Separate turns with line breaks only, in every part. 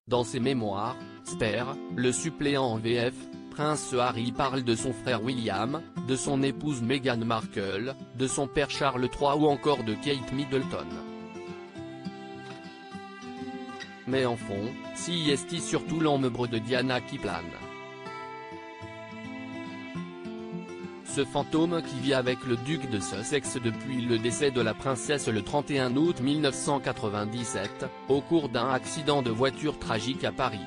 Dans ses mémoires, Spare, le suppléant en VF, Prince Harry parle de son frère William, de son épouse Meghan Markle, de son père Charles III ou encore de Kate Middleton. Mais en fond, si est surtout l'ombre de Diana qui plane. Ce fantôme qui vit avec le duc de Sussex depuis le décès de la princesse le 31 août 1997, au cours d'un accident de voiture tragique à Paris.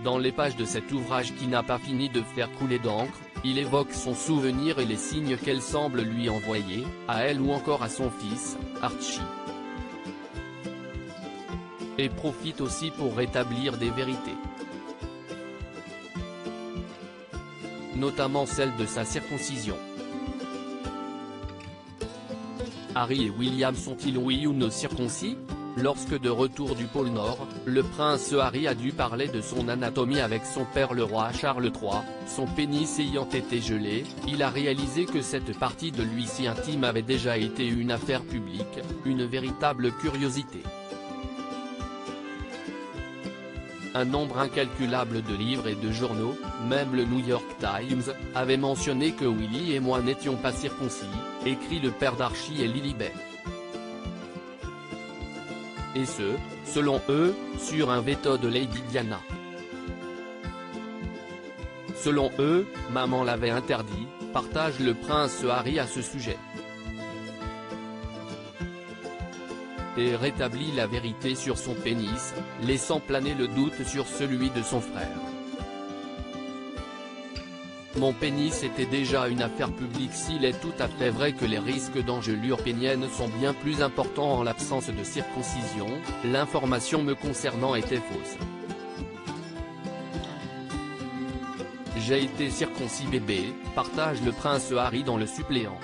Dans les pages de cet ouvrage qui n'a pas fini de faire couler d'encre, il évoque son souvenir et les signes qu'elle semble lui envoyer, à elle ou encore à son fils, Archie. Et profite aussi pour rétablir des vérités. Notamment celle de sa circoncision. Harry et William sont-ils oui ou non circoncis? Lorsque de retour du pôle Nord, le prince Harry a dû parler de son anatomie avec son père le roi Charles III, son pénis ayant été gelé, il a réalisé que cette partie de lui si intime avait déjà été une affaire publique, une véritable curiosité. Un nombre incalculable de livres et de journaux, même le New York Times, avait mentionné que Willy et moi n'étions pas circoncis, écrit le père d'Archie et Lilibet. Et ce, selon eux, sur un veto de Lady Diana. Selon eux, maman l'avait interdit, partage le prince Harry à ce sujet. Et rétablit la vérité sur son pénis, laissant planer le doute sur celui de son frère. Mon pénis était déjà une affaire publique. S'il est tout à fait vrai que les risques d'engelure pénienne sont bien plus importants en l'absence de circoncision, l'information me concernant était fausse. J'ai été circoncis bébé, partage le prince Harry dans le suppléant.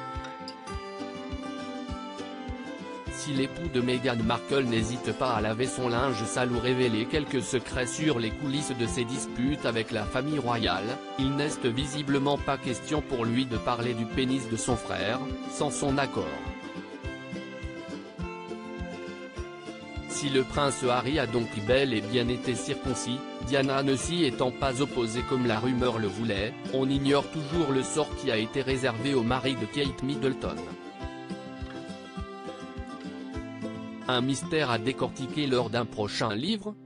Si l'époux de Meghan Markle n'hésite pas à laver son linge sale ou révéler quelques secrets sur les coulisses de ses disputes avec la famille royale, il n'est visiblement pas question pour lui de parler du pénis de son frère, sans son accord. Si le prince Harry a donc bel et bien été circoncis, Diana ne s'y étant pas opposée comme la rumeur le voulait, on ignore toujours le sort qui a été réservé au mari de Kate Middleton. Un mystère à décortiquer lors d'un prochain livre.